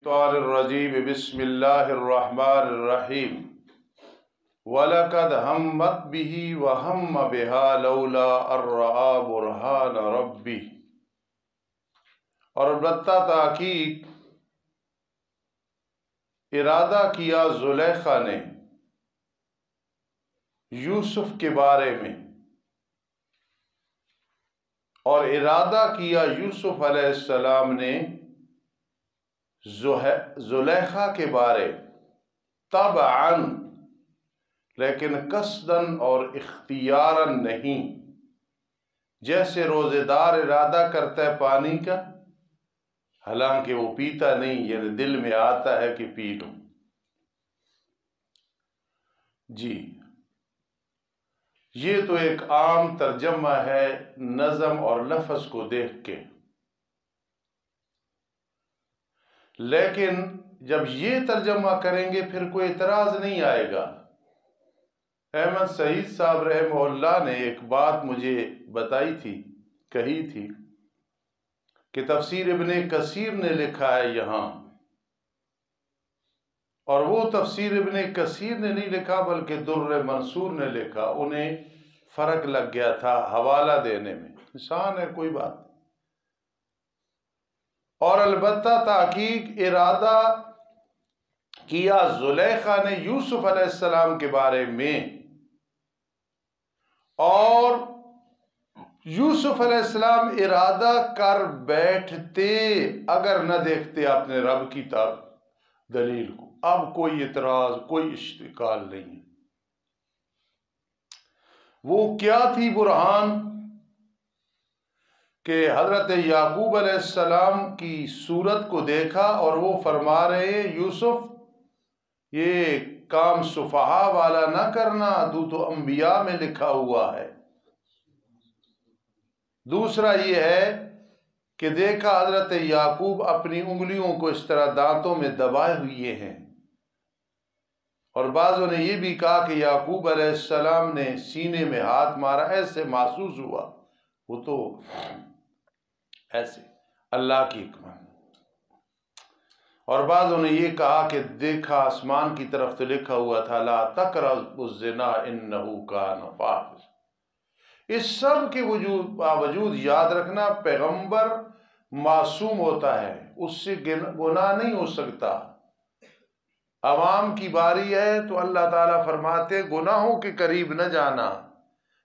الرجیم بسم اللہ الرحمن الرحیم وَلَقَدْ هَمَّتْ بِهِ وَهَمَّ بِهَا لَوْلَا أَن رَّأَىٰ بُرْهَانَ رَبِّهِ، اور البتہ تحقیق ارادہ کیا زلیخا نے یوسف کے بارے میں، اور ارادہ کیا یوسف علیہ السلام نے زلیخا کے بارے، طبعاً لیکن قصداً اور اختیاراً نہیں، جیسے روزے دار ارادہ کرتا ہے پانی کا حالانکہ وہ پیتا نہیں، یعنی دل میں آتا ہے کہ پی لوں۔ جی یہ تو ایک عام ترجمہ ہے نظم اور لفظ کو دیکھ کے، لیکن جب یہ ترجمہ کریں گے پھر کوئی اعتراض نہیں آئے گا۔ احمد سعید صاحب رحمہ اللہ نے ایک بات مجھے بتائی تھی، کہی تھی کہ تفسیر ابن کثیر نے لکھا ہے یہاں، اور وہ تفسیر ابن کثیر نے نہیں لکھا بلکہ در منصور نے لکھا، انہیں فرق لگ گیا تھا حوالہ دینے میں، نشان ہے کوئی بات۔ اور البتہ تحقیق ارادہ کیا زلیخا نے یوسف علیہ السلام کے بارے میں، اور یوسف علیہ السلام ارادہ کر بیٹھتے اگر نہ دیکھتے اپنے رب کی دلیل کو۔ اب کوئی اعتراض، کوئی اشتکال نہیں۔ وہ کیا تھی برہان؟ کہ حضرت یعقوب علیہ السلام کی صورت کو دیکھا اور وہ فرما رہے ہیں یوسف یہ کام سفہا والا نہ کرنا، تو انبیاء میں لکھا ہوا ہے۔ دوسرا یہ ہے کہ دیکھا حضرت یعقوب اپنی انگلیوں کو اس طرح دانتوں میں دبائے ہوئے ہیں، اور بعضوں نے یہ بھی کہا کہ یعقوب علیہ السلام نے سینے میں ہاتھ مارا، ایسے محسوس ہوا، وہ تو ایسے اللہ کی حکمت۔ اور بعضوں نے یہ کہا کہ دیکھا آسمان کی طرف تو لکھا ہوا تھا لا تقربوا الزنا انہ کان فاحشہ۔ اس سب کے باوجود یاد رکھنا پیغمبر معصوم ہوتا ہے، اس سے گناہ نہیں ہو سکتا۔ عوام کی باری ہے تو اللہ تعالیٰ فرماتے ہیں گناہوں کے قریب نہ جانا،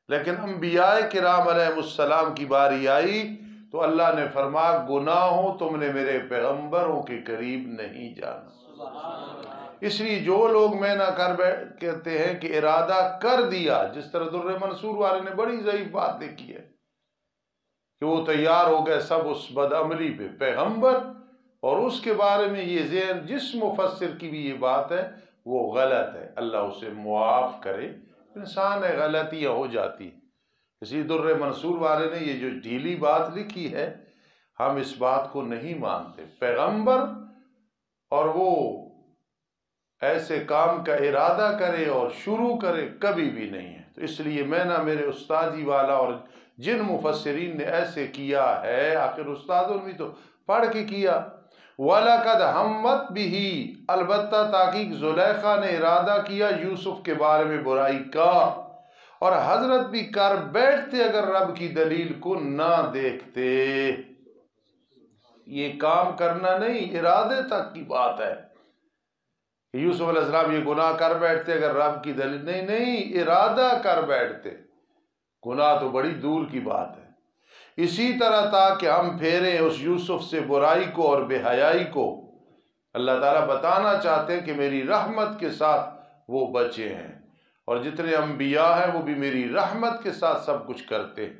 لیکن انبیاء کرام علیہ السلام کی باری آئی تو اللہ نے فرمایا گناہوں تم نے میرے پیغمبروں کے قریب نہیں جانا۔ اس لیے جو لوگ میں نہ کر کہتے ہیں کہ ارادہ کر دیا، جس طرح در منصور والے نے بڑی ضعیف بات لکھی ہے کہ وہ تیار ہو گئے سب اس بدعملی پہ، پیغمبر اور اس کے بارے میں یہ ذہن جس مفسر کی بھی یہ بات ہے وہ غلط ہے، اللہ اسے معاف کرے، انسان ہے غلطیاں ہو جاتی۔ اسی در منصور والے نے یہ جو ڈھیلی بات لکھی ہے ہم اس بات کو نہیں مانتے، پیغمبر اور وہ ایسے کام کا ارادہ کرے اور شروع کرے کبھی بھی نہیں ہے۔ تو اس لیے میں نہ میرے استادی والا اور جن مفسرین نے ایسے کیا ہے، آخر استادوں نے بھی تو پڑھ کے کیا۔ وَلَقَدْ هَمَّتْ بِهِ، البتہ تحقیق زلیخا نے ارادہ کیا یوسف کے بارے میں برائی کا، اور حضرت بھی کر بیٹھتے اگر رب کی دلیل کو نہ دیکھتے۔ یہ کام کرنا نہیں، ارادے تک کی بات ہے۔ یوسف علیہ السلام یہ گناہ کر بیٹھتے اگر رب کی دلیل نہیں، ارادہ کر بیٹھتے، گناہ تو بڑی دور کی بات ہے۔ اسی طرح تھا کہ ہم پھیریں اس یوسف سے برائی کو اور بے حیائی کو، اللہ تعالیٰ بتانا چاہتے ہیں کہ میری رحمت کے ساتھ وہ بچے ہیں، اور جتنے انبیاء ہیں وہ بھی میری رحمت کے ساتھ سب کچھ کرتے ہیں۔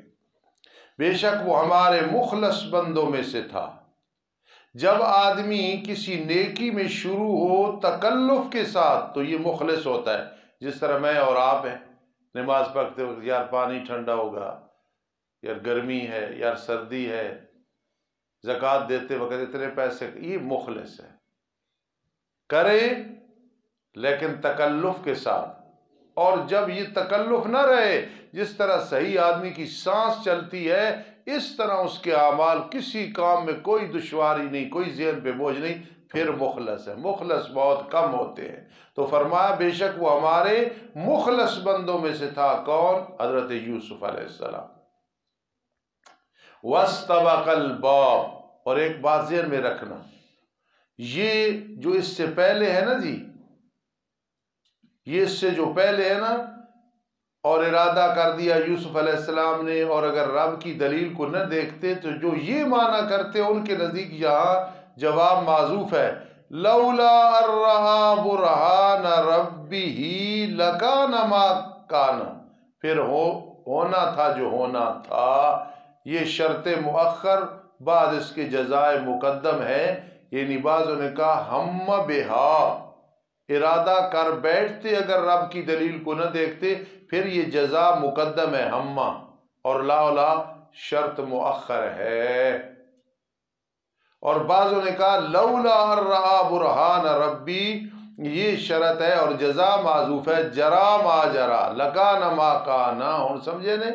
بے شک وہ ہمارے مخلص بندوں میں سے تھا۔ جب آدمی کسی نیکی میں شروع ہو تکلف کے ساتھ تو یہ مخلص ہوتا ہے، جس طرح میں اور آپ ہیں، نماز پڑھتے وقت یار پانی ٹھنڈا ہوگا، یار گرمی ہے، یار سردی ہے، زکوٰۃ دیتے وقت اتنے پیسے، یہ مخلص ہے، کرے لیکن تکلف کے ساتھ۔ اور جب یہ تکلف نہ رہے، جس طرح صحیح آدمی کی سانس چلتی ہے اس طرح اس کے اعمال، کسی کام میں کوئی دشواری نہیں، کوئی ذہن پہ بوجھ نہیں، پھر مخلص ہے۔ مخلص بہت کم ہوتے ہیں، تو فرمایا بے شک وہ ہمارے مخلص بندوں میں سے تھا۔ کون؟ حضرت یوسف علیہ السلام۔ وَاسْتَبَقَ الْبَابَ، اور ایک بات ذہن میں رکھنا، یہ جو اس سے پہلے ہے نا جی، یہ اس سے جو پہلے ہے نا، اور ارادہ کر دیا یوسف علیہ السلام نے، اور اگر رب کی دلیل کو نہ دیکھتے تو جو یہ معنی کرتے ان کے نزدیک یہاں جواب معذوف ہے، لولا ان رأى برہان ربہ لکان ما کان، پھر ہونا تھا جو ہونا تھا۔ یہ شرط مؤخر بعد اس کے جزائے مقدم ہے، یعنی بعضوں نے کہا ہم بہا، ارادہ کر بیٹھتے اگر رب کی دلیل کو نہ دیکھتے، پھر یہ جزا مقدم ہے ہمہ، اور لا شرط مؤخر ہے۔ اور بعضوں نے کہا لولا ان رأى برہان ربی، یہ شرط ہے اور جزا معذوف ہے، جرا ما جرا لکان ما کانا، اور سمجھے نے،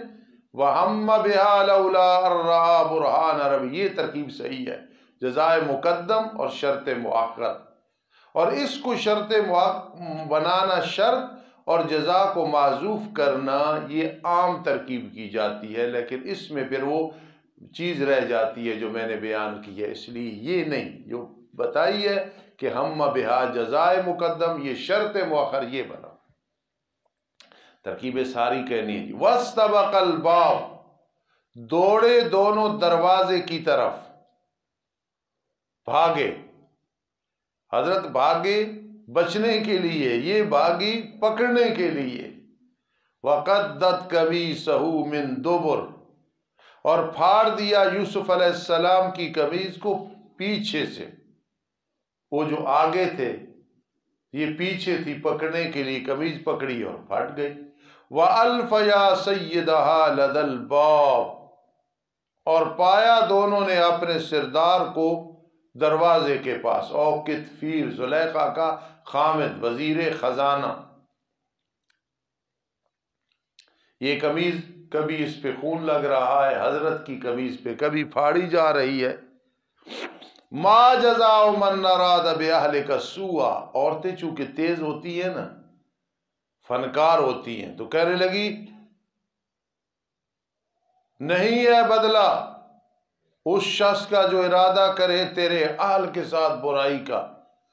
وَهَمَّ بِهَا لَوْلَا أَن رَّأَىٰ بُرْهَانَ رَبِّهِ، یہ ترکیب صحیح ہے، جزائے مقدم اور شرط مؤخر، اور اس کو شرط بنانا شرط اور جزا کو معذوف کرنا یہ عام ترکیب کی جاتی ہے، لیکن اس میں پھر وہ چیز رہ جاتی ہے جو میں نے بیان کی ہے، اس لیے یہ نہیں جو بتائی ہے کہ ہم بہا جزائے مقدم، یہ شرط مؤخر، یہ بنا ترکیب ساری کہنی ہے۔ وَاسْتَبَقَ الْبَابَ، دوڑے دونوں دروازے کی طرف، بھاگے، حضرت بھاگے بچنے کے لیے، یہ بھاگی پکڑنے کے لیے۔ وَقَدَّتْ قَمِيصَهُ مِن دُبُرٍ، اور پھاڑ دیا یوسف علیہ السلام کی قمیض کو پیچھے سے، وہ جو آگے تھے یہ پیچھے تھی، پکڑنے کے لیے قمیض پکڑی اور پھٹ گئی۔ وَأَلْفَ يَا سَيِّدَهَا لَدَى الْبَابِ، اور پایا دونوں نے اپنے سردار کو دروازے کے پاس، او کتفیر، زلیخا کا خامد، وزیر خزانہ۔ یہ قمیض کبھی اس پہ خون لگ رہا ہے، حضرت کی قمیض پہ کبھی پھاڑی جا رہی ہے۔ ما جزاء من اراد باہلک سوءا، عورتیں چونکہ تیز ہوتی ہیں نا، فنکار ہوتی ہیں، تو کہنے لگی نہیں ہے بدلہ اس شخص کا جو ارادہ کرے تیرے اہل کے ساتھ برائی کا۔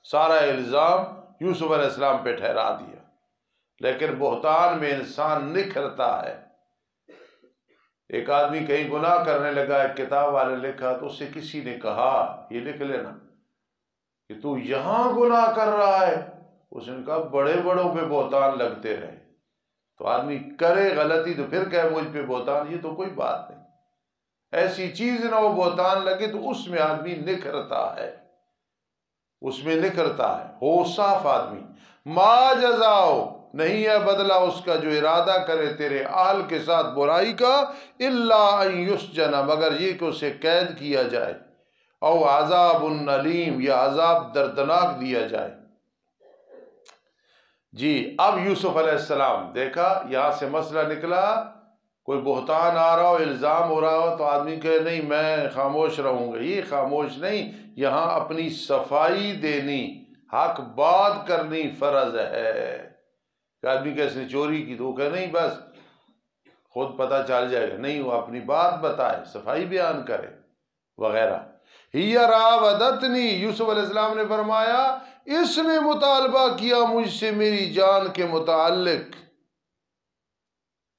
سارا الزام یوسف علیہ السلام پہ ٹھہرا دیا، لیکن بہتان میں انسان نکھرتا ہے۔ ایک آدمی کہیں گناہ کرنے لگا، ایک کتاب والے نے لکھا تو اسے کسی نے کہا یہ لکھ لینا کہ تو یہاں گناہ کر رہا ہے، اس نے کہا بڑے بڑوں پہ بہتان لگتے رہے، تو آدمی کرے غلطی تو پھر کہے مجھ پہ بہتان، یہ تو کوئی بات نہیں، ایسی چیز نہ وہ بہتان لگے تو اس میں آدمی نکھرتا ہے، اس میں نکھرتا ہے، ہو صاف آدمی۔ ما جزاؤ، نہیں ہے بدلہ اس کا جو ارادہ کرے تیرے اہل کے ساتھ برائی کا، الا ان یسجن، مگر یہ کہ اسے قید کیا جائے، او عذاب علیم، یا عذاب دردناک دیا جائے۔ جی اب یوسف علیہ السلام، دیکھا یہاں سے مسئلہ نکلا، کوئی بہتان آ رہا ہو، الزام ہو رہا ہو تو آدمی کہے نہیں میں خاموش رہوں گا، یہ خاموش نہیں، یہاں اپنی صفائی دینی، حق بات کرنی فرض ہے۔ کہ آدمی کہ اس نے چوری کی تو وہ کہے نہیں بس خود پتہ چل جائے گا، نہیں وہ اپنی بات بتائے، صفائی بیان کرے وغیرہ۔ ہی راودتنی، یوسف علیہ السلام نے فرمایا اس نے مطالبہ کیا مجھ سے میری جان کے متعلق،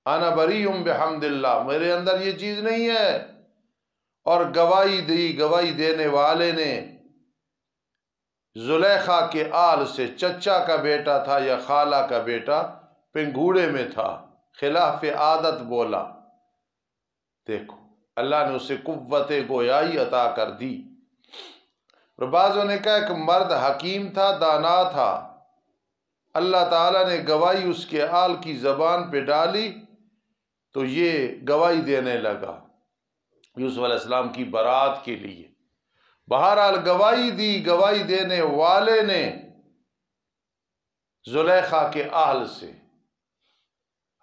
انا بریء بحمد اللہ، میرے اندر یہ چیز نہیں ہے، اور گواہی دی، گواہی دینے والے نے زلیخا کے آل سے، چچا کا بیٹا تھا یا خالہ کا بیٹا، پنگھوڑے میں تھا، خلاف عادت بولا، دیکھو اللہ نے اسے قوت گویائی عطا کر دی۔ اور بعضوں نے کہا کہ مرد حکیم تھا، دانا تھا، اللہ تعالیٰ نے گواہی اس کے آل کی زبان پہ ڈالی تو یہ گواہی دینے لگا یوسف علیہ السلام کی برات کے لیے۔ بہرحال گواہی دی، گواہی دینے والے نے زلیخا کے اہل سے۔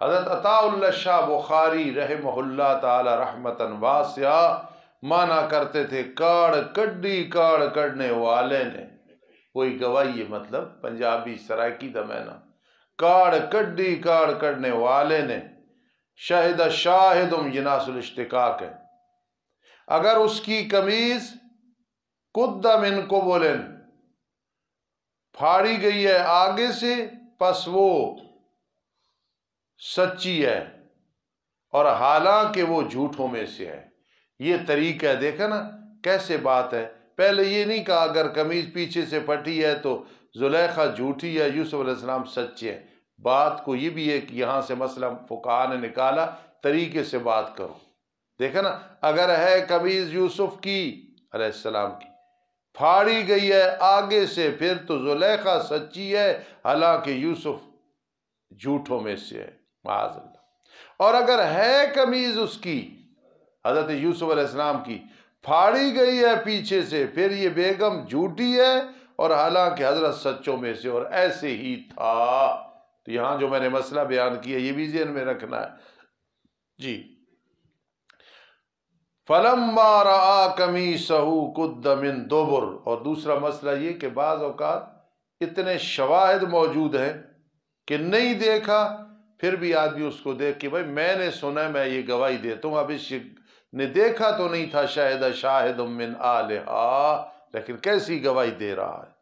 حضرت عطا اللہ شاہ بخاری رحمہ اللہ تعالی رحمتاً واسعہ مانا کرتے تھے کاڑ کڈی، کاڑ کڈنے والے نے، وہی گواہی ہے، مطلب پنجابی سرائکی دا مینا کاڑ کڈی کاڑ کڈنے والے نے، شاہد شاہدم جناس الاشتقاق ہے، اگر اس کی قمیض قد من قبل پھاڑی گئی ہے آگے سے، پس وہ سچی ہے، اور حالانکہ وہ جھوٹوں میں سے ہے۔ یہ طریقہ ہے، دیکھا نا کیسے بات ہے۔ پہلے یہ نہیں کہا اگر قمیض پیچھے سے پھٹی ہے تو زلیخا جھوٹی ہے، یوسف علیہ السلام سچے ہیں۔ بات کو یہ بھی ہے کہ یہاں سے مسئلہ فقہاء نے نکالا، طریقے سے بات کرو۔ دیکھا نا، اگر ہے قمیض یوسف کی علیہ السلام کی پھاڑی گئی ہے آگے سے، پھر تو زلیخا سچی ہے، حالانکہ یوسف جھوٹوں میں سے ہے، معاذ اللہ۔ اور اگر ہے قمیض اس کی حضرت یوسف علیہ السلام کی پھاڑی گئی ہے پیچھے سے، پھر یہ بیگم جھوٹی ہے اور حالانکہ حضرت سچوں میں سے، اور ایسے ہی تھا۔ تو یہاں جو میں نے مسئلہ بیان کیا یہ بھی ذہن میں رکھنا ہے جی۔ فَلَمَّا رَأَىٰ قَمِيصَهُ قُدَّ مِن دُبُرٍ، اور دوسرا مسئلہ یہ کہ بعض اوقات اتنے شواہد موجود ہیں کہ نہیں دیکھا، پھر بھی آدمی اس کو دیکھ کے بھائی میں نے سنا، میں یہ گواہی دیتا ہوں، اب اس نے دیکھا تو نہیں تھا، شاہد شاہد من آلہا، لیکن کیسی گواہی دے رہا ہے۔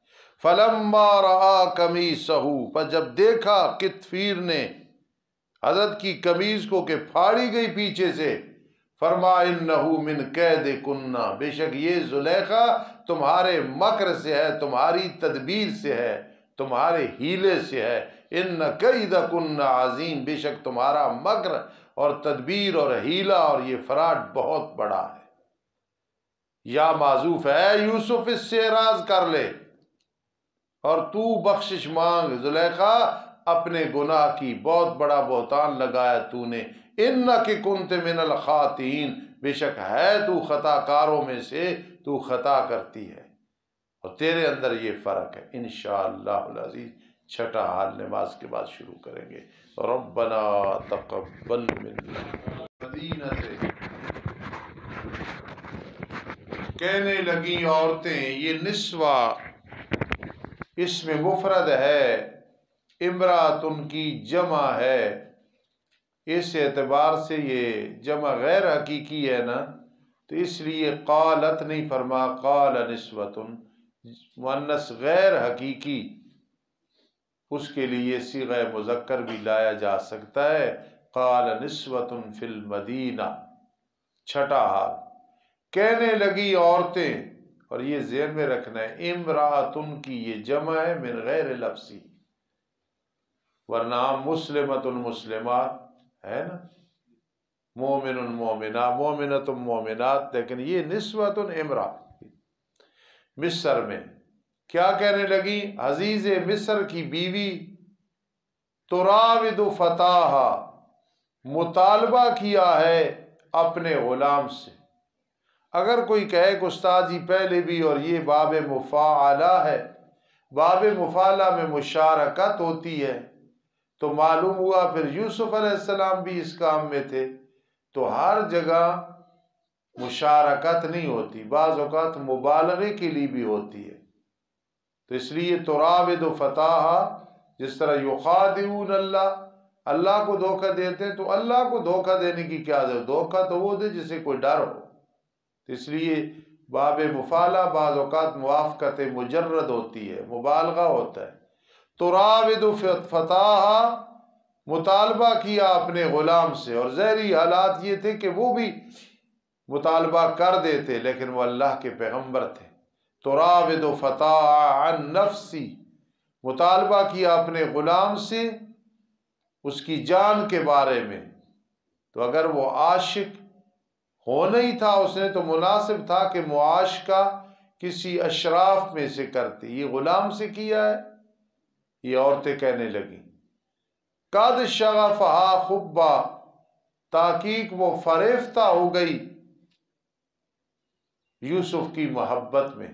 فَلَمَّا رَأَىٰ قَمِيصَهُ، پر جب دیکھا قطفیر نے حضرت کی قمیض کو کہ پھاڑی گئی پیچھے سے، فرما انہو من کیدکن، بے شک یہ زلیخا تمہارے مکر سے ہے، تمہاری تدبیر سے ہے، تمہارے ہیلے سے ہے۔ ان کیدکن عظیم، بے شک تمہارا مکر اور تدبیر اور ہیلہ اور یہ فراڈ بہت بڑا ہے۔ یا معذوف ہے یوسف اس سے اعراض کر لے اور تو بخشش مانگ زلیخا اپنے گناہ کی، بہت بڑا بہتان لگایا تو نے۔ انک کنت من الخاطئین، بے شک ہے تو خطا کاروں میں سے، تو خطا کرتی ہے، اور تیرے اندر یہ فرق ہے۔ انشاءاللہ العزیز چھٹا حال نماز کے بعد شروع کریں گے۔ ربنا تقبل منا۔ مدینہ سے کہنے لگیں عورتیں، یہ نسوہ اس میں مفرد ہے، امراتن کی جمع ہے، اس اعتبار سے یہ جمع غیر حقیقی ہے نا، تو اس لیے قالت نہیں فرما قال نسوتن، مؤنث غیر حقیقی، اس کے لیے صیغہ مذکر بھی لایا جا سکتا ہے۔ قال نسوتن فی المدینہ، چھٹا حال کہنے لگی عورتیں، اور یہ ذہن میں رکھنا ہے امراتن کی یہ جمع ہے من غیر لفظی، ورنہ مسلمۃ مسلمات ہے نا، مومن مومنات، مومنۃ مومنات، لیکن یہ نسوۃ امرا۔ مصر میں کیا کہنے لگی؟ عزیز مصر کی بیوی تراود فتاہا، مطالبہ کیا ہے اپنے غلام سے۔ اگر کوئی کہے کہ استاد جی پہلے بھی، اور یہ باب مفاعلہ ہے، باب مفاعلہ میں مشارکت ہوتی ہے، تو معلوم ہوا پھر یوسف علیہ السلام بھی اس کام میں تھے، تو ہر جگہ مشارکت نہیں ہوتی، بعض اوقات مبالغے کے لیے بھی ہوتی ہے۔ تو اس لیے تراود فتاہا، جس طرح یخادعون اللہ، اللہ کو دھوکہ دیتے ہیں، تو اللہ کو دھوکہ دینے کی کیا ضرورت؟ دھوکہ تو وہ دے جسے کوئی ڈر ہو۔ تو اس لیے باب مفاعلہ بعض اوقات موافقت مجرد ہوتی ہے، مبالغہ ہوتا ہے۔ تراود فتاہا، مطالبہ کیا اپنے غلام سے، اور ظاہری حالات یہ تھے کہ وہ بھی مطالبہ کر دیتے، لیکن وہ اللہ کے پیغمبر تھے۔ تراود فتاہا عن نفسی، مطالبہ کیا اپنے غلام سے اس کی جان کے بارے میں، تو اگر وہ عاشق ہونا ہی تھا اس نے، تو مناسب تھا کہ معاشقہ کسی اشراف میں سے کرتی، یہ غلام سے کیا ہے۔ یہ عورتیں کہنے لگیں قد شغفہا حبا، تحقیق وہ فریفتہ ہو گئی یوسف کی محبت میں،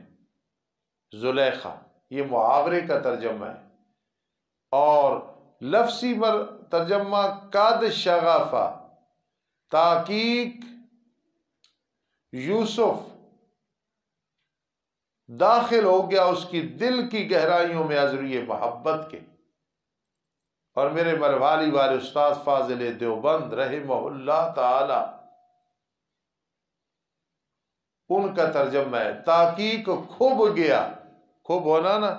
زلیخا، یہ محاورے کا ترجمہ ہے، اور لفظی ترجمہ قد شغفہ، تحقیق یوسف داخل ہو گیا اس کی دل کی گہرائیوں میں عذری محبت کے۔ اور میرے مروالی والے استاد فاضل دیوبند رحمہ اللہ تعالی، ان کا ترجمہ ہے تحقیق کھب گیا، کھب ہونا نا،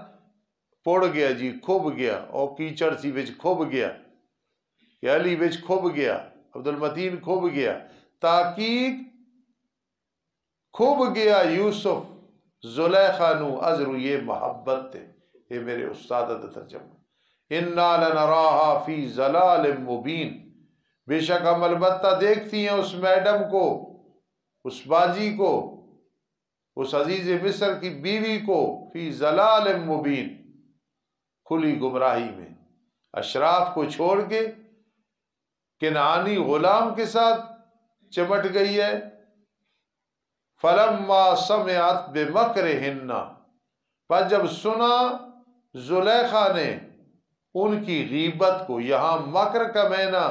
پڑ گیا جی، کھب گیا، اور کیچڑ سی وچ کھب گیا، یا علی وچ کھب گیا، عبد المتین کھب گیا، تحقیق کھب گیا یوسف زلیخا نو عذر یہ محبت تے۔ یہ میرے استاد دا ترجمہ، انا لنراہا فی ضلال مبین، بے شک ہم البتہ دیکھتی ہیں اس میڈم کو، اس باجی کو، اس عزیز مصر کی بیوی کو، فی ضلال مبین، کھلی گمراہی میں، اشراف کو چھوڑ کے کنعانی غلام کے ساتھ چمٹ گئی ہے۔ فلما سمعت بمکرہن، پر جب سنا زلیخا نے ان کی غیبت کو، یہاں مکر کا معنی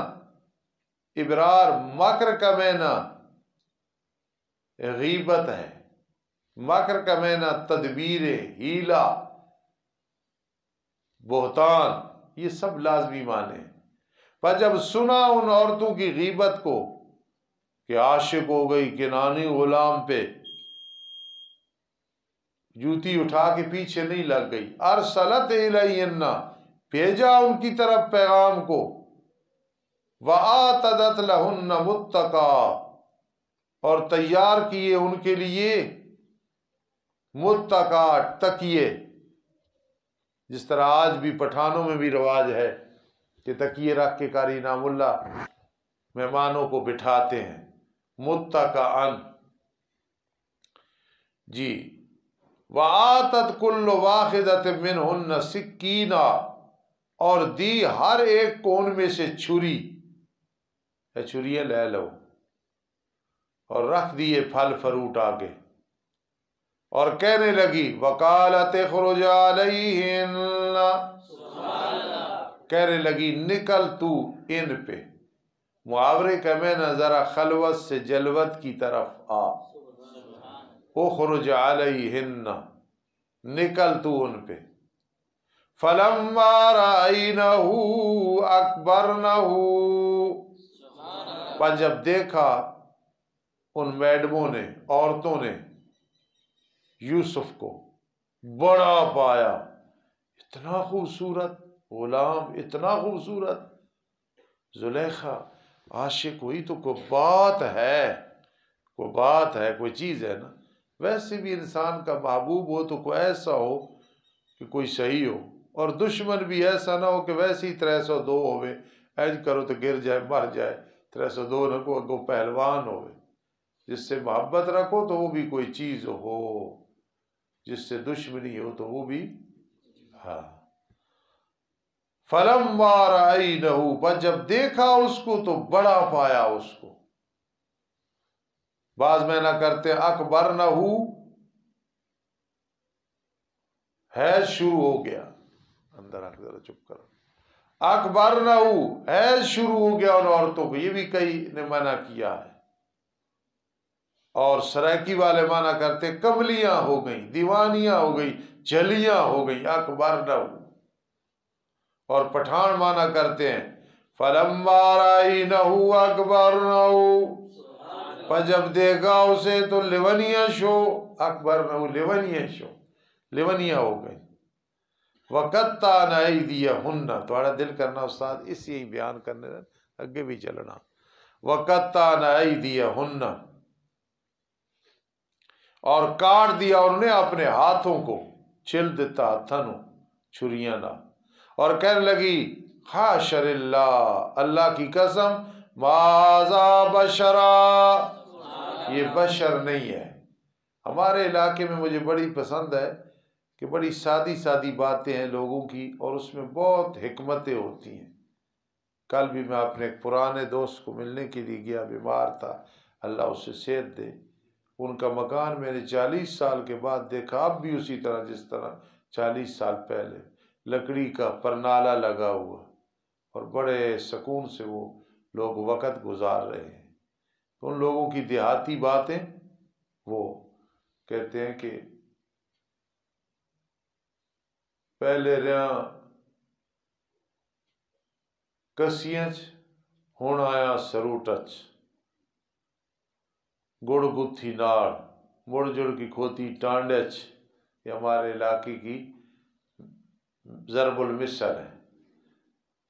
ابرار، مکر کا معنی غیبت ہے، مکر کا معنی تدبیر، ہیلا، بہتان، یہ سب لازمی معنی ہیں۔ پر جب سنا ان عورتوں کی غیبت کو کہ عاشق ہو گئی کنعانی غلام پہ، جوتی اٹھا کے پیچھے نہیں لگ گئی، ارسلت الیہن، بھیجا ان کی طرف پیغام کو، وآتدت لہن متقا، اور تیار کیے ان کے لیے متقا، تکیے، جس طرح آج بھی پٹھانوں میں بھی رواج ہے کہ تکیے رکھ کے قاری نام اللہ مہمانوں کو بٹھاتے ہیں، متقعن جی۔ وآتت کل واحدۃ منہن سکینہ، اور دی ہر ایک کو ان میں سے چھری، چھریاں لے لو، اور رکھ دیے پھل فروٹ آگے، اور کہنے لگی وقالت اخرج علیہن، کہنے لگی نکل تو ان پہ، محاورے کا معنی ذرا خلوت سے جلوت کی طرف آ، اخرج علیہن، نکل تو ان پہ، فلما رأینہ اکبرنہ، پر جب دیکھا ان میڈموں نے، عورتوں نے یوسف کو بڑا پایا، اتنا خوبصورت غلام، اتنا خوبصورت زلیخا عاشق ہوئی تو کوئی بات ہے، کوئی بات ہے، کوئی چیز ہے نا۔ ویسے بھی انسان کا محبوب ہو تو کوئی ایسا ہو کہ کوئی صحیح ہو، اور دشمن بھی ایسا نہ ہو کہ ویسے ہی 302 ہوئے، اینج کرو تو گر جائے مر جائے، 302 نہ کو اگو پہلوان ہوئے۔ جس سے محبت رکھو تو وہ بھی کوئی چیز ہو، جس سے دشمنی ہو تو وہ بھی، ہاں۔ فلما رأینہ، پر جب دیکھا اس کو تو بڑا پایا اس کو، بعض میں نہ کرتے اکبرنہ، حیض شروع ہو گیا، اندر آ کے ذرا چپ کرو، اکبرنہ، حیض شروع ہو گیا ان عورتوں کو، یہ بھی کئی نے منع کیا ہے، اور سرائکی والے معنی کرتے کملیاں ہو گئیں، دیوانیاں ہو گئی، جلیاں ہو گئیں، اکبرنہ، اور پٹھان معنی کرتے ہیں فلما رأینہ اکبرنہ، پر جب دیکھا اسے تو لیونیاں شو، اکبرنہ لیونیاں شو، لیونیاں ہو گئیں، وقطعن ایدیہن، تھوڑا دل کرنا استاد اس یہی بیان کرنے اگے بھی چلنا، وقطعن ایدیہن، اور کاٹ دیا انہوں نے اپنے ہاتھوں کو، چھل دیتا ہتھنوں چھریاں نہ، اور کہنے لگی حاشر اللہ، اللہ کی قسم، ماذا بشرا، یہ بشر نہیں ہے۔ ہمارے علاقے میں مجھے بڑی پسند ہے کہ بڑی سادی سادی باتیں ہیں لوگوں کی، اور اس میں بہت حکمتیں ہوتی ہیں۔ کل بھی میں اپنے ایک پرانے دوست کو ملنے کے لیے گیا، بیمار تھا، اللہ اسے صحت دے۔ ان کا مکان میں نے 40 سال کے بعد دیکھا، اب بھی اسی طرح جس طرح 40 سال پہلے، لکڑی کا پرنالہ لگا ہوا، اور بڑے سکون سے وہ لوگ وقت گزار رہے ہیں۔ ان لوگوں کی دیہاتی باتیں، وہ کہتے ہیں کہ پہلے رہا کسیاں ہن آیا سروٹچ گڑ گتھی ناڑ مڑ جڑ کی کھوتی ٹانڈچ، یہ ہمارے علاقے کی ضرب المثل ہے۔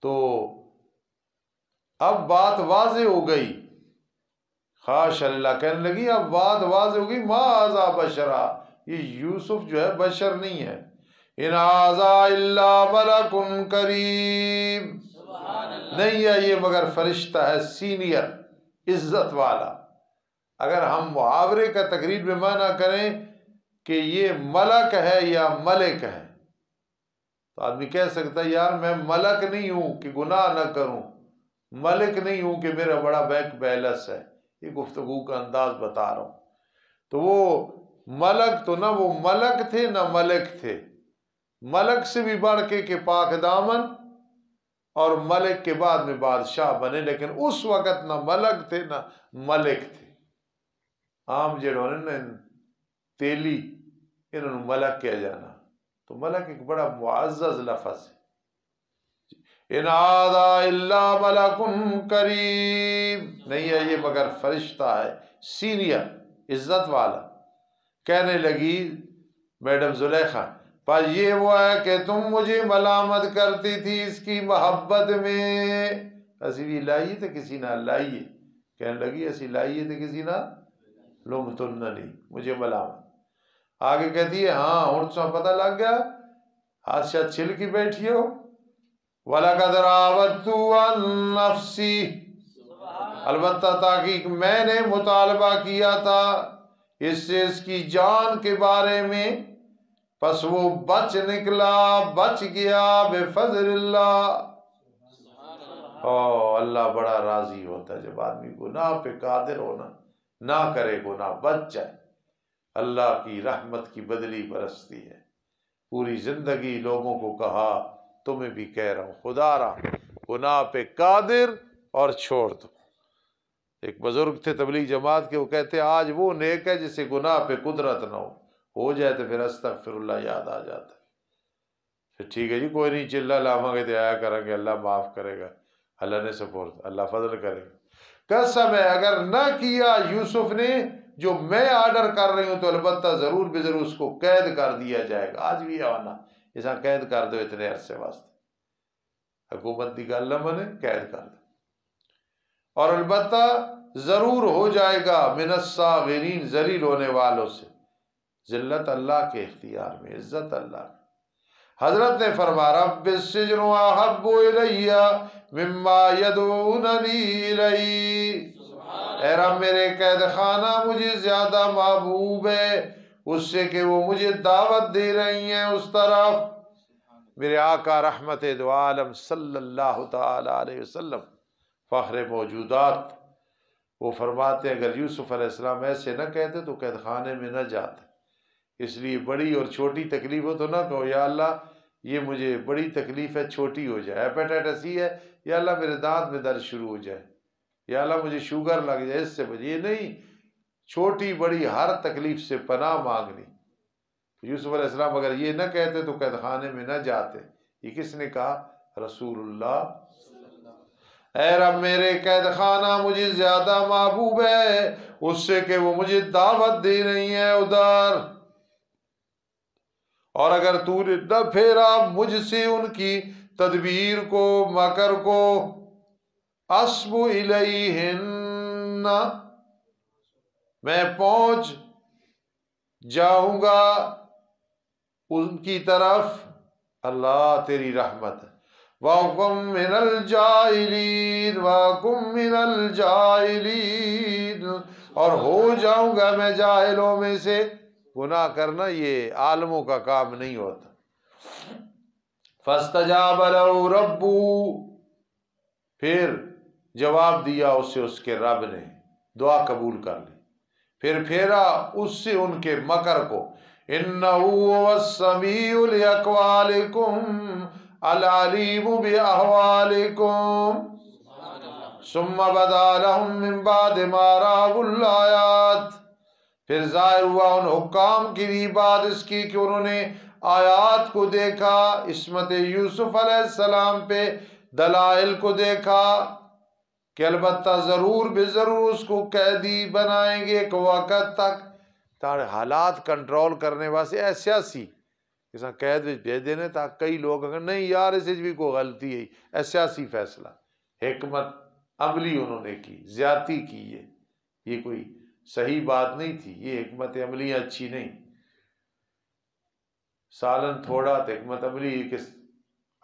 تو اب بات واضح ہو گئی، خاش اللہ کہنے لگی اب بات واضح ہو گئی، ما ھذا بشرا، یہ یوسف جو ہے بشر نہیں ہے، ان ھذا الا ملک کریم، نہیں ہے یہ مگر فرشتہ ہے سینئر عزت والا۔ اگر ہم محاورے کا تقریر میں معنی کریں کہ یہ ملک ہے یا ملک ہے، تو آدمی کہہ سکتا ہے یار میں ملک نہیں ہوں کہ گناہ نہ کروں، ملک نہیں ہوں کہ میرا بڑا بینک بیلنس ہے، یہ گفتگو کا انداز بتا رہا ہوں۔ تو وہ ملک تو نہ وہ ملک تھے نہ ملک تھے، ملک سے بھی بڑھ کے کہ پاک دامن، اور ملک کے بعد میں بادشاہ بنے، لیکن اس وقت نہ ملک تھے نہ ملک تھے۔ عام جڑوں نے تیلی انہوں نے ملک کہہ جانا، تو ملک ایک بڑا معزز لفظ ہے۔ ان ھذا الا ملک کریم، نہیں ہے یہ مگر فرشتہ ہے سینئر عزت والا۔ کہنے لگی میڈم زلیخا پر یہ وہ ہے کہ تم مجھے ملامت کرتی تھی اس کی محبت میں، اسی بھی لائیے تو کسی نہ لائیے، کہنے لگی اسی لائیے تو کسی نہ لمتننی، مجھے ملامت۔ آگے کہتی ہے ہاں ہن تو پتہ لگ گیا، ہاتھ شاید چھل کی بیٹھی ہو۔ وَلَقَدْ رَاوَدتُّهُ عَن نَفْسِهِ، البتہ تحقیق میں نے مطالبہ کیا تھا اس سے اس کی جان کے بارے میں، پس وہ بچ نکلا، بچ گیا بفضل اللہ۔ اللہ بڑا راضی ہوتا ہے جب آدمی گناہ پہ قادر ہونا، نہ کرے گناہ، بچ جائے، اللہ کی رحمت کی بدلی برستی ہے۔ پوری زندگی لوگوں کو کہا، تمہیں بھی کہہ رہا ہوں، خدا را گناہ پہ قادر اور چھوڑ دو۔ ایک بزرگ تھے تبلیغ جماعت کے، وہ کہتے ہیں آج وہ نیک ہے جسے گناہ پہ قدرت نہ ہو جائے تو پھر استغفر اللہ یاد آ جاتا ہے، پھر ٹھیک ہے جی کوئی نہیں، چلا لاواں گے تو آیا کریں گے، اللہ معاف کرے گا، اللہ نے سپورٹ، اللہ فضل کرے گا۔ قسم ہے اگر نہ کیا یوسف نے جو میں آرڈر کر رہی ہوں تو البتہ ضرور بے ضرور اس کو قید کر دیا جائے گا۔ آج بھی آنا ایسا قید کر دو اتنے عرصے واسطے، حکومت کی گل نہ بنے قید کر دو، اور البتہ ضرور ہو جائے گا من الصاغرین، ذلیل ہونے والوں سے۔ ذلت اللہ کے اختیار میں، عزت اللہ کی۔ حضرت نے فرمایا رب السجن احب الی مما یدعوننی الیہ، اے رب میرے قید خانہ مجھے زیادہ محبوب ہے اس سے کہ وہ مجھے دعوت دے رہی ہیں اس طرف۔ میرے آقا رحمت دو عالم صلی اللہ تعالی علیہ وسلم، فخر موجودات، وہ فرماتے ہیں اگر یوسف علیہ السلام ایسے نہ کہتے تو قید خانے میں نہ جاتے، اس لیے بڑی اور چھوٹی تکلیف ہو تو نہ کہو یا اللہ یہ مجھے بڑی تکلیف ہے چھوٹی ہو جائے، ہیپیٹائٹس سی ہے یا اللہ میرے دانت میں درد شروع ہو جائے، یا اللہ مجھے شوگر لگ جائے، اس سے بچے، یہ نہیں، چھوٹی بڑی ہر تکلیف سے پناہ مانگنی۔ یوسف علیہ السلام اگر یہ نہ کہتے تو قید خانے میں نہ جاتے۔ یہ کس نے کہا؟ رسول اللہ۔ اے رب میرے قید خانہ مجھے زیادہ محبوب ہے اس سے کہ وہ مجھے دعوت دے رہی ہیں ادھر، اور اگر تو نے نہ پھیرا مجھ سے ان کی تدبیر کو، مکر کو، اسب الیہن، میں پہنچ جاؤں گا ان کی طرف، اللہ تیری رحمت ہے، وَاقُم مِّنَ الْجَاهِلِينَ وَاقُم مِّنَ الْجَاهِلِينَ، اور ہو جاؤں گا میں جاہلوں میں سے۔ گناہ کرنا یہ عالموں کا کام نہیں ہوتا۔ فَاسْتَجَابَ لَهُ رَبُّهُ، پھر جواب دیا اسے اس کے رب نے، دعا قبول کر لی، پھر پھیرا اس سے ان کے مکر کو، إِنَّهُ هُوَ السَّمِيعُ لِأَقْوَالِكُمْ العلیم بأحوالکم ثم بدا لهم من بعد ما رأوا الآیات، پھر ظاہر ہوا ان حکام کی بھی بات اس کی کہ انہوں نے آیات کو دیکھا، عصمت یوسف علیہ السلام پہ دلائل کو دیکھا کہ البتہ ضرور بے ضرور اس کو قیدی بنائیں گے ایک وقت تک، تاکہ حالات کنٹرول کرنے واسطے ایسا سی جیسا قید بھیج دینے، تاکہ کئی لوگ اگر نہیں یار اس بھی کوئی غلطی ہے، ایسا سی فیصلہ حکمت عملی انہوں نے کی، زیادتی کی، یہ کوئی صحیح بات نہیں تھی، یہ حکمت عملی اچھی نہیں، سالن تھوڑا تو حکمت عملی کہ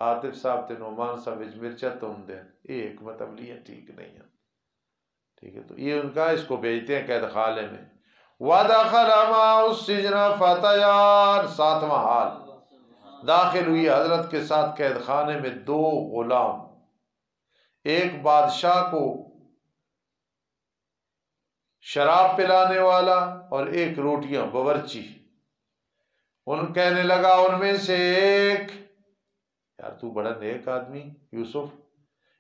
عاطف صاحب تے نعمان صاحب وچ مرچا تم دیں، یہ حکمت عملی ہے، ٹھیک نہیں ہے، ٹھیک ہے، تو یہ ان کا اس کو بھیجتے ہیں قید خانے میں۔ وَدَخَلَ مَعَهُ السِّجْنَ فَتَيَانِ، ساتواں حال، داخل ہوئی حضرت کے ساتھ قید خانے میں دو غلام، ایک بادشاہ کو شراب پلانے والا اور ایک روٹیاں باورچی۔ ان کہنے لگا ان میں سے ایک، یار تو بڑا نیک آدمی یوسف،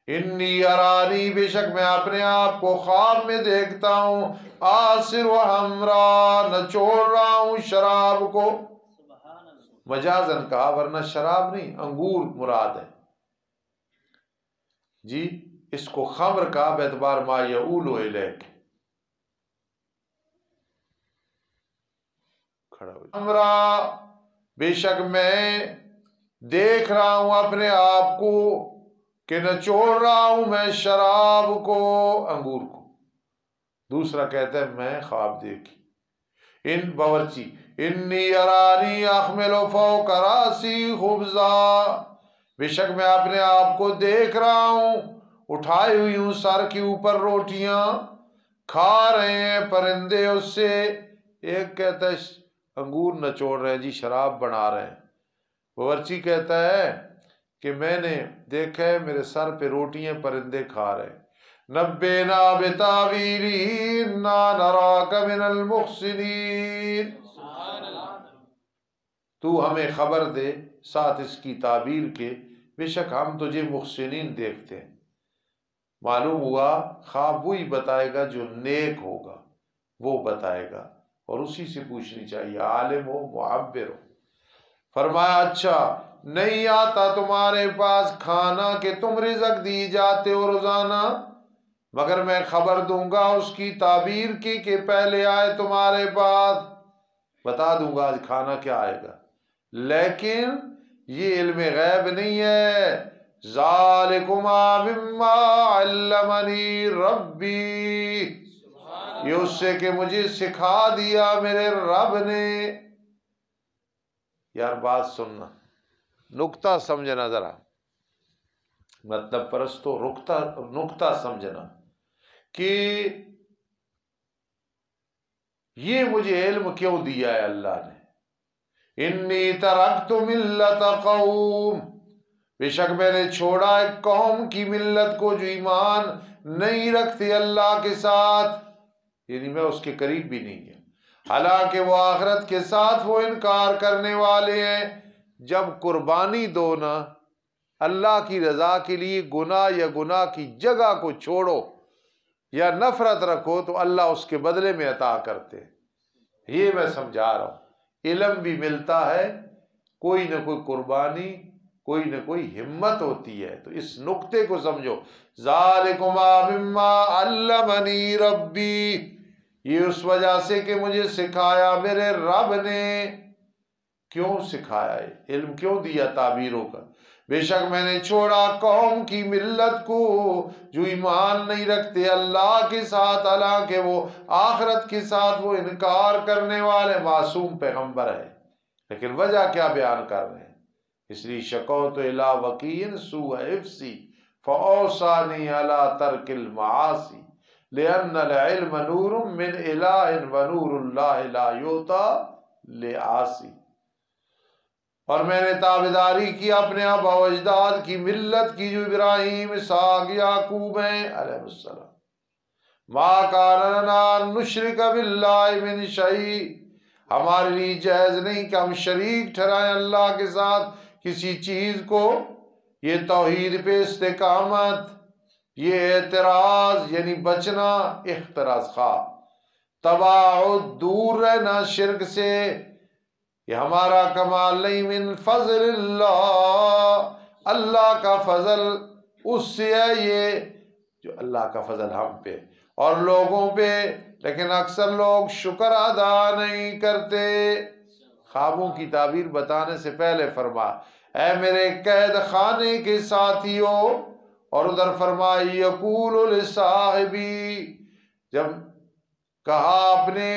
انی ارانی، بے شک میں اپنے آپ کو خواب میں دیکھتا ہوں، آصر و ہمرا، نچوڑ رہا ہوں شراب کو، مجازن کہا ورنہ شراب نہیں، انگور مراد ہے جی، اس کو خمر کا باعتبار ما یعول الیک، کھڑا ہو ہمرا، بے شک میں دیکھ رہا ہوں اپنے آپ کو کہ نچوڑ رہا ہوں میں شراب کو، انگور کو۔ دوسرا کہتا ہے میں خواب دیکھی، ان باورچی، انی ارانی احمل فوق راسی خبزا، بے شک میں اپنے آپ کو دیکھ رہا ہوں اٹھائی ہوئی ہوں سر کے اوپر روٹیاں، کھا رہے ہیں پرندے اس سے۔ ایک کہتا ہے انگور نچوڑ رہے ہیں جی، شراب بنا رہے ہیں، باورچی کہتا ہے کہ میں نے دیکھا ہے میرے سر پہ روٹیاں پرندے کھا رہے ہیں۔ نبینا بتاویلہ انا نراک من المحسنین، تو ہمیں خبر دے ساتھ اس کی تعبیر کے، بے شک ہم تجھے محسنین دیکھتے ہیں۔ معلوم ہوا خواب وہی بتائے گا جو نیک ہوگا، وہ بتائے گا، اور اسی سے پوچھنی چاہیے، عالم ہو معبر ہو۔ فرمایا اچھا نہیں آتا تمہارے پاس کھانا کہ تم رزق دی جاتے ہو روزانہ، مگر میں خبر دوں گا اس کی تعبیر کی کہ پہلے آئے تمہارے پاس، بتا دوں گا آج کھانا کیا آئے گا، لیکن یہ علم غیب نہیں ہے۔ ذالکما مما علمنی ربی، یہ اس سے کہ مجھے سکھا دیا میرے رب نے۔ یار بات سننا، نکتہ سمجھنا ذرا، مطلب پرستو نکتہ سمجھنا کہ یہ مجھے علم کیوں دیا ہے اللہ نے۔ انی ترکت ملت قوم، بے شک میں نے چھوڑا ایک قوم کی ملت کو جو ایمان نہیں رکھتے اللہ کے ساتھ، یعنی میں اس کے قریب بھی نہیں گیا، حالانکہ وہ آخرت کے ساتھ وہ انکار کرنے والے ہیں۔ جب قربانی دو نا اللہ کی رضا کے لیے، گناہ یا گناہ کی جگہ کو چھوڑو یا نفرت رکھو تو اللہ اس کے بدلے میں عطا کرتے، یہ میں سمجھا رہا ہوں۔ علم بھی ملتا ہے، کوئی نہ کوئی قربانی، کوئی نہ کوئی ہمت ہوتی ہے، تو اس نقطے کو سمجھو۔ ذالکما مما علمنی ربی، یہ اس وجہ سے کہ مجھے سکھایا میرے رب نے۔ کیوں سکھایا ہے؟ علم کیوں دیا تعبیروں کا؟ بے شک میں نے چھوڑا قوم کی ملت کو جو ایمان نہیں رکھتے اللہ کے ساتھ، حالانکہ وہ آخرت کے ساتھ وہ انکار کرنے والے، معصوم پیغمبر ہے، لیکن وجہ کیا بیان کر رہے ہیں؟ اس لیے شکوت الی وکیع سوء حفظی فاوصانی علی ترک المعاصی لأن العلم نور من الہ ونور اللہ لا یعطی لعاصی، اور میں نے تابعداری کی اپنے آبا و اجداد کی ملت کی جو ابراہیم، اسحاق، یعقوب ہیں علیہ السلام۔ ما کان لنا ان نشرک باللہ من شیء، ہمارے لیے جائز نہیں کہ ہم شریک ٹھہرائیں اللہ کے ساتھ کسی چیز کو۔ یہ توحید پہ استقامت، یہ اعتراض یعنی بچنا، احتراز خواہ، تباعد دور رہنا شرک سے، یہ ہمارا کمال نہیں، من فضل اللہ، اللہ کا فضل اس سے ہے یہ، جو اللہ کا فضل ہم پہ اور لوگوں پہ، لیکن اکثر لوگ شکر ادا نہیں کرتے۔ خوابوں کی تعبیر بتانے سے پہلے فرما اے میرے قید خانے کے ساتھیوں، اور ادھر فرما یقول لصاحبی، جب کہا اپنے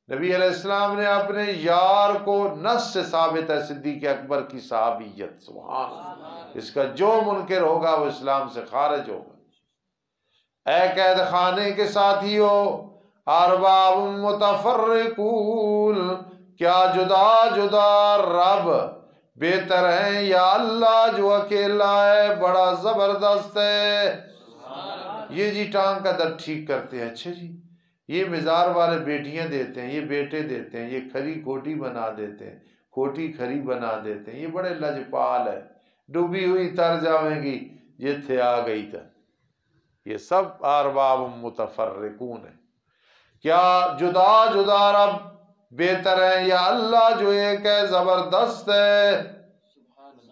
نبی علیہ السلام نے اپنے یار کو، نص سے ثابت ہے صدیق اکبر کی صحابیت، سبحان اللہ، اس کا جو منکر ہوگا وہ اسلام سے خارج ہوگا۔ اے قید خانے کے ساتھیوں، ارباب متفرقون، کیا جدا جدا رب بہتر ہیں یا اللہ جو اکیلا ہے بڑا زبردست ہے؟ یہ جی ٹانگ کا درد ٹھیک کرتے ہیں، اچھا جی یہ مزار والے بیٹیاں دیتے ہیں، یہ بیٹے دیتے ہیں، یہ کھری کھوٹی بنا دیتے ہیں، کھوٹی کھری بنا دیتے ہیں، یہ بڑے لجپال ہے، ڈوبی ہوئی تر جاویں گی جتھے آ گئی تھا۔ یہ سب ارباب متفرقون ہے۔ کیا جدا جدا رب بہتر ہے یا اللہ جو ایک ہے زبردست ہے؟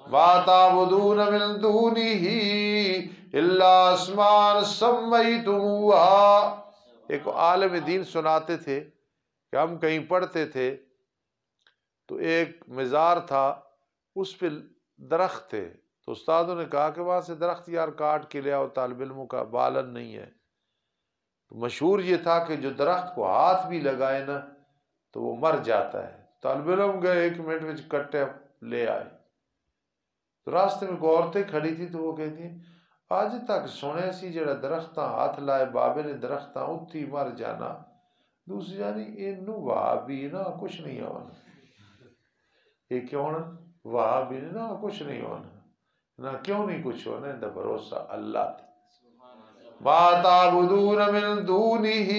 وَا تَعْبُدُونَ مِن دُونِهِ إِلَّا أَسْمَاءً سَمَّيْتُمُوهَا۔ ایک عالم دین سناتے تھے کہ ہم کہیں پڑھتے تھے تو ایک مزار تھا، اس پہ درخت تھے، تو استادوں نے کہا کہ وہاں سے درخت یار کاٹ کے لے آؤ، طالب علموں کا بالن نہیں ہے۔ تو مشہور یہ تھا کہ جو درخت کو ہاتھ بھی لگائے نا تو وہ مر جاتا ہے۔ طالب علم گئے 1 منٹ میں کٹے لے آئے، تو راستے میں کوئی عورتیں کھڑی تھی تو وہ کہتی ہیں آج تک سنے سی جڑا درختاں ہاتھ لائے بابے نے درختاں اتھی مر جانا، دوسری جانی اینو وہابی نا کچھ نہیں ہونا، یہ کیوں نا وہابی نا کچھ نہیں ہونا، نہ کیوں نہیں کچھ ہونا، ان دا بھروسہ اللہ تھا۔ مَا تَعْبُدُونَ مِن دُونِهِ،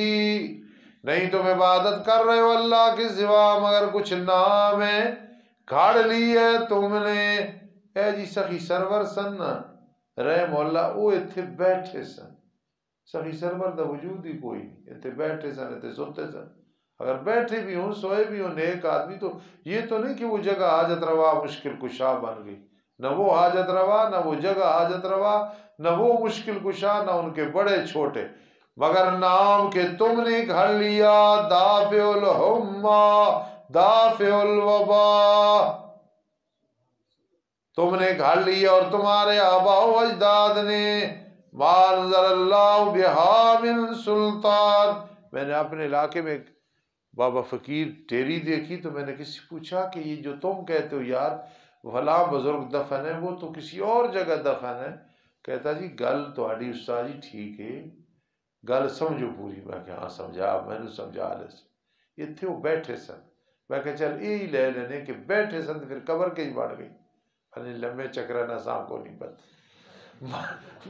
نہیں تم عبادت کر رہے ہو اللہ کے سوا مگر کچھ نام ہے، گھاڑ لی ہے تم نے۔ اے جی سخی سرور سن رحم اللہ، وہ اتھے بیٹھے سن، سخی سرور دا وجود ہی کوئی نہیں، اتھے بیٹھے سن، اتھے سوتے سن، اگر بیٹھے بھی ہوں سوئے بھی ہوں نیک آدمی، تو یہ تو نہیں کہ وہ جگہ حاجت روا مشکل کشا بن گئی، نہ وہ حاجت روا، نہ وہ جگہ حاجت روا، نہ وہ مشکل کشا، نہ ان کے بڑے چھوٹے، مگر نام کہ تم نے گھڑ لیا دافع الحمہ دافع الوبا، تم نے گھڑ لیا اور تمہارے آباء و اجداد نے، ما انزل اللہ بہا من سلطان۔ میں نے اپنے علاقے میں ایک بابا فقیر ٹیری دیکھی تو میں نے کسی سے پوچھا کہ یہ جو تم کہتے ہو یار فلاں بزرگ دفن ہے وہ تو کسی اور جگہ دفن ہے، کہتا جی گل تہاڈی استاد جی ٹھیک ہے، گل سمجھو پوری۔ میں کہ ہاں سمجھا، میں نے سمجھا لے سی، اتھے وہ بیٹھے سن، میں کہ چل یہی لے لینے کہ بیٹھے سن پھر قبر کے ہی بڑھ گئی، لمبے چکرا نہ سام کو نہیں پتہ۔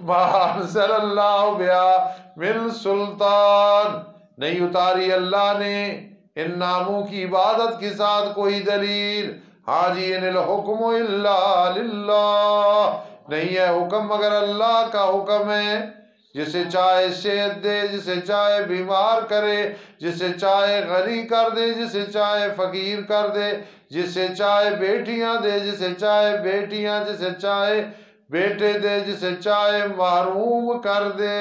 ما انزل اللہ بہا من سلطان، نہیں اتاری اللہ نے ان ناموں کی عبادت کے ساتھ کوئی دلیل۔ ہاں جی ان الحکم الا للہ، نہیں ہے حکم مگر اللہ کا حکم ہے، جسے چاہے صحت دے، جسے چاہے بیمار کرے، جسے چاہے غنی کر دے، جسے چاہے فقیر کر دے، جسے چاہے بیٹیاں دے، جسے چاہے بیٹیاں، جسے چاہے بیٹے دے، جسے چاہے محروم کر دے،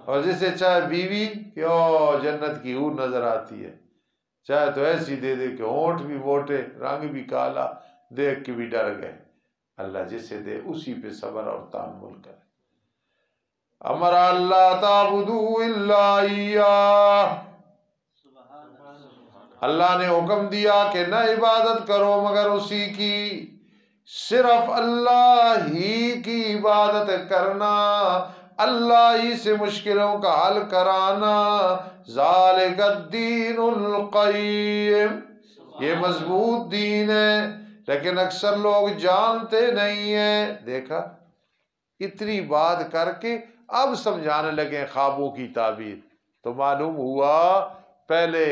اور جسے چاہے بیوی کہ او جنت کی حور نظر آتی ہے، چاہے تو ایسی دے دے کہ ہونٹ بھی موٹے رنگ بھی کالا، دیکھ کے بھی ڈر گئے۔ اللہ جسے دے اسی پہ صبر اور تحمل کرے۔ امر اللہ تعبدوا الا ایاہ، اللہ نے حکم دیا کہ نہ عبادت کرو مگر اسی کی، صرف اللہ ہی کی عبادت کرنا، اللہ ہی سے مشکلوں کا حل کرانا، ذالک الدین القیم، یہ مضبوط دین ہے، لیکن اکثر لوگ جانتے نہیں ہیں۔ دیکھا اتنی بات کر کے اب سمجھانے لگے خوابوں کی تعبیر، تو معلوم ہوا پہلے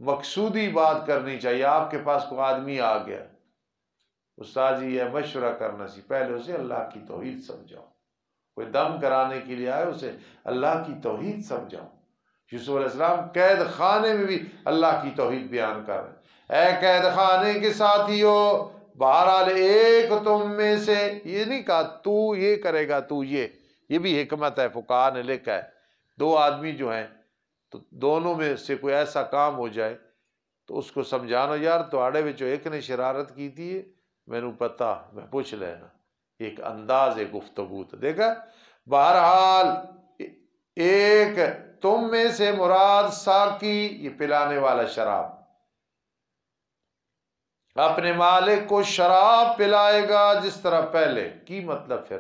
مقصودی بات کرنی چاہیے۔ آپ کے پاس کوئی آدمی آ گیا، استاد جی یہ مشورہ کرنا سی، پہلے اسے اللہ کی توحید سمجھاؤ، کوئی دم کرانے کے لیے آئے اسے اللہ کی توحید سمجھاؤ۔ یوسف علیہ السلام قید خانے میں بھی اللہ کی توحید بیان کر رہے ہیں۔ اے قید خانے کے ساتھیو، بہرحال ایک تم میں سے، یہ نہیں کہا تو یہ کرے گا تو یہ بھی حکمت ہے، فقہا نے لکھا ہے، دو آدمی جو ہیں تو دونوں میں سے کوئی ایسا کام ہو جائے تو اس کو سمجھانا، یار تواڑے وچوں ایک نے شرارت کی تھی، مینوں پتا، میں پوچھ لینا، ایک انداز ہے گفتگو، تو دیکھا۔ بہرحال ایک تم میں سے مراد ساقی، یہ پلانے والا، شراب، اپنے مالک کو شراب پلائے گا جس طرح پہلے کی، مطلب پھر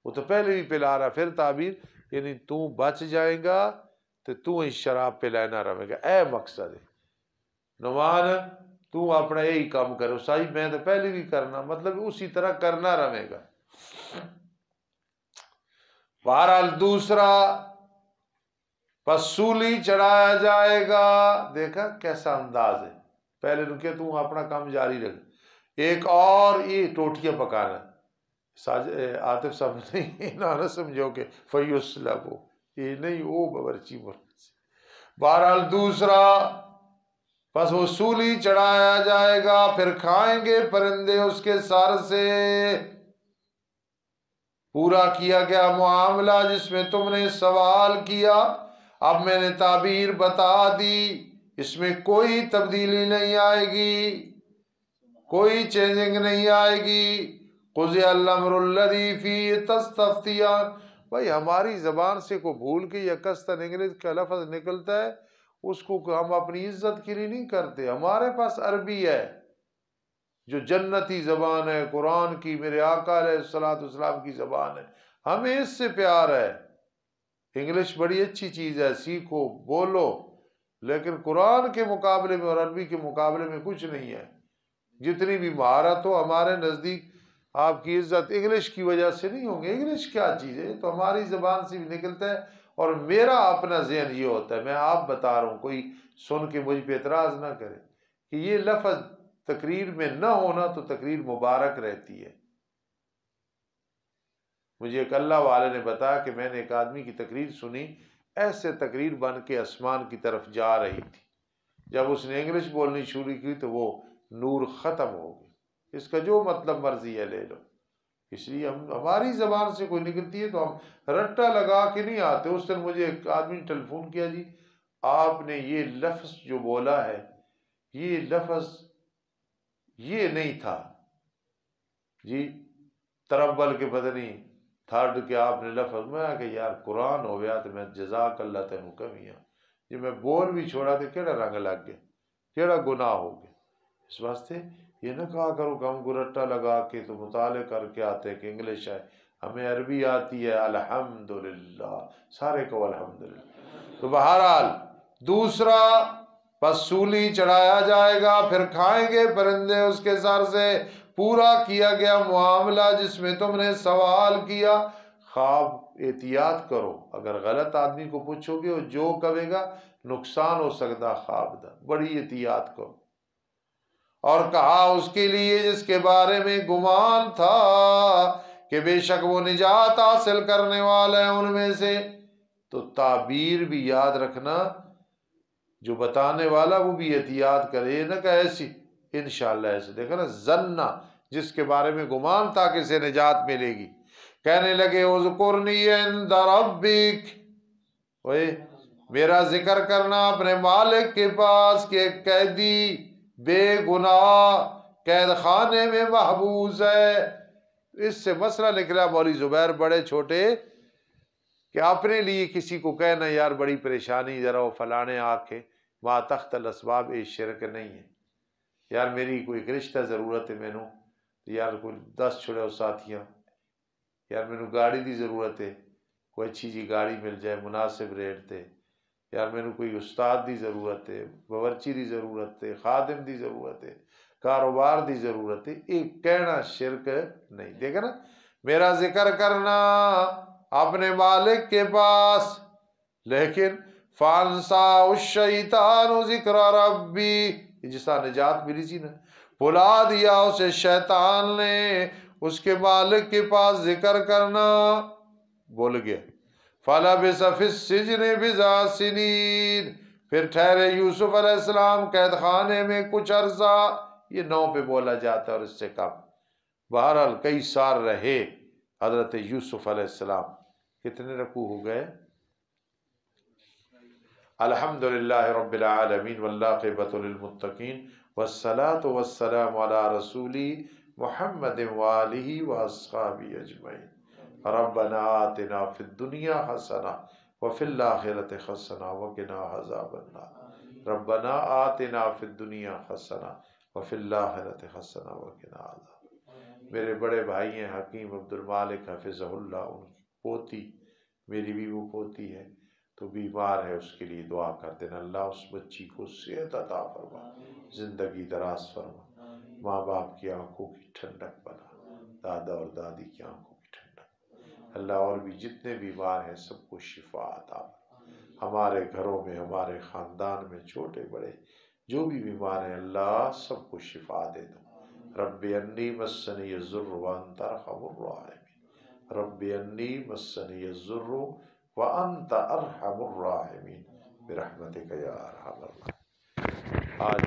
وہ تو پہلے بھی پلا رہا، پھر تعبیر یعنی تو بچ جائے گا تو ہی شراب پلانا رہے گا، اے مقصد ہے نمان تو اپنا یہی کام کرو، صحیح میں تو پہلے بھی کرنا، مطلب اسی طرح کرنا رہے گا۔ بہرحال دوسرا، پس سولی چڑھایا جائے گا، دیکھا کیسا انداز ہے، پہلے رکے تو اپنا کام جاری رکھ، ایک اور یہ ٹوٹیاں پکانا، عاطف صاحب نہیں نہ سمجھو کہ فیصلہ یہ نہیں، وہ باورچی بول۔ بہرحال دوسرا، پس وہ سولی چڑھایا جائے گا، پھر کھائیں گے پرندے اس کے سر سے۔ پورا کیا گیا معاملہ جس میں تم نے سوال کیا، اب میں نے تعبیر بتا دی، اس میں کوئی تبدیلی نہیں آئے گی، کوئی چینجنگ نہیں آئے گی۔ قضی الامر الذی فیہ تستفتیان، بھائی ہماری زبان سے کو بھول کے یا کستن انگلش کا لفظ نکلتا ہے، اس کو ہم اپنی عزت کے لیے نہیں کرتے، ہمارے پاس عربی ہے جو جنتی زبان ہے، قرآن کی، میرے آقا علیہ السلام کی زبان ہے، ہمیں اس سے پیار ہے۔ انگلش بڑی اچھی چیز ہے، سیکھو بولو، لیکن قرآن کے مقابلے میں اور عربی کے مقابلے میں کچھ نہیں ہے۔ جتنی بھی مہارت ہو ہمارے نزدیک، آپ کی عزت انگلش کی وجہ سے نہیں ہوگی، انگلش کیا چیز ہے، تو ہماری زبان سے بھی نکلتا ہے، اور میرا اپنا ذہن یہ ہوتا ہے، میں آپ بتا رہا ہوں، کوئی سن کے مجھ پہ اعتراض نہ کرے کہ یہ لفظ تقریر میں نہ ہونا تو تقریر مبارک رہتی ہے۔ مجھے ایک اللہ والے نے بتایا کہ میں نے ایک آدمی کی تقریر سنی، ایسے تقریر بن کے آسمان کی طرف جا رہی تھی، جب اس نے انگلش بولنی شروع کی تو وہ نور ختم ہو گئی۔ اس کا جو مطلب مرضی ہے لے لو، اس لیے ہماری زبان سے کوئی نکلتی ہے تو ہم رٹا لگا کے نہیں آتے۔ اس دن مجھے ایک آدمی نے ٹیلی فون کیا، جی آپ نے یہ لفظ جو بولا ہے، یہ لفظ یہ نہیں تھا جی، تربل کے بدنی تھرڈ کے آپ نے لفظ، میں کہ یار قرآن ہو گیا تو میں جزاک اللہ تینوں کمیاں جی، میں بول بھی چھوڑا تو کیڑا رنگ لگ گیا، کیڑا گناہ ہو گیا۔ اس واسطے یہ نہ کہا کرو کہ ہم کو رٹا لگا کے تو مطالعے کر کے آتے ہیں کہ انگلش ہے، ہمیں عربی آتی ہے، الحمدللہ، سارے کو الحمدللہ۔ تو بہرحال دوسرا، پس سولی چڑھایا جائے گا، پھر کھائیں گے پرندے اس کے سر سے۔ پورا کیا گیا معاملہ جس میں تم نے سوال کیا۔ خواب احتیاط کرو، اگر غلط آدمی کو پوچھو گے اور جو کہے گا نقصان ہو سکتا خواب دا، بڑی احتیاط کرو۔ اور کہا اس کے لیے جس کے بارے میں گمان تھا کہ بے شک وہ نجات حاصل کرنے والا ہے ان میں سے، تو تعبیر بھی یاد رکھنا، جو بتانے والا وہ بھی احتیاط کرے، نہ کہ ایسی انشاءاللہ ایسے، دیکھا نا، زنہ جس کے بارے میں گمان تھا کہ اسے نجات ملے گی، کہنے لگے اذکرنی عند ربک، میرا ذکر کرنا اپنے مالک کے پاس کہ ایک قیدی بے گناہ قید خانے میں محبوس ہے۔ اس سے مسئلہ نکلا مولوی زبیر بڑے چھوٹے کہ اپنے لیے کسی کو کہنا یار بڑی پریشانی، ذرا وہ فلانے آکھے ما تحت الاسباب اے شرک نہیں ہے، یار میری کوئی رشتہ ضرورت ہے، مینوں یار کوئی 10 چھڑے ہو ساتھیاں، یار مینوں گاڑی دی ضرورت ہے، کوئی اچھی جی گاڑی مل جائے مناسب ریٹ تے، یار مینوں کوئی استاد دی ضرورت ہے، باورچی دی ضرورت ہے، خادم دی ضرورت ہے، کاروبار دی ضرورت ہے، ایک کہنا شرک نہیں، دیکھا نا، میرا ذکر کرنا اپنے مالک کے پاس، لیکن فَأَنْسَاهُ الشَّيْطَانُ ذِكْرَ رَبِّهِ، جس طرح نجات ملی تھی نا، بھلا دیا اسے شیطان نے اس کے مالک کے پاس ذکر کرنا، بول گیا۔ فَلَبِثَ فِي السِّجْنِ بِضْعَ سِنِينَ، پھر ٹھہرے یوسف علیہ السلام قید خانے میں کچھ عرصہ، یہ 9 پہ بولا جاتا ہے اور اس سے کم، بہرحال کئی سال رہے حضرت یوسف علیہ السلام۔ کتنے رکوع ہو گئے؟ الحمدللہ رب العالمین والعاقبۃ للمتقین والصلاة والسلام علی رسولی محمد وآلہ واصحابہ اجمعین۔ ربنا آتنا فی الدنیا حسنہ وفی الآخرۃ حسنہ وقنا عذاب النار۔ ربنا آتنا فی الدنیا حسنہ وفی الآخرۃ حسنہ وقنا عذاب۔ میرے بڑے بھائی ہیں حکیم عبد المالک حفظہ اللہ، ان کی پوتی، میری بھی وہ پوتی ہے تو بیمار ہے، اس کے لیے دعا کر دینا، اللہ اس بچی کو صحت عطا فرما، زندگی دراز فرما، ماں باپ کی آنکھوں کی ٹھنڈک بنا، دادا اور دادی کی آنکھوں کی ٹھنڈک، اللہ اور بھی جتنے بیمار ہیں سب کو شفا عطا فرما، ہمارے گھروں میں، ہمارے خاندان میں چھوٹے بڑے جو بھی بیمار ہیں اللہ سب کو شفا دے دو۔ رب انی مسنی الضر وانت ارحم الراحمین، رب انی مسنی الضر وانت ارحم الراحمین برحمتک یا ارحم الراحمین۔ آج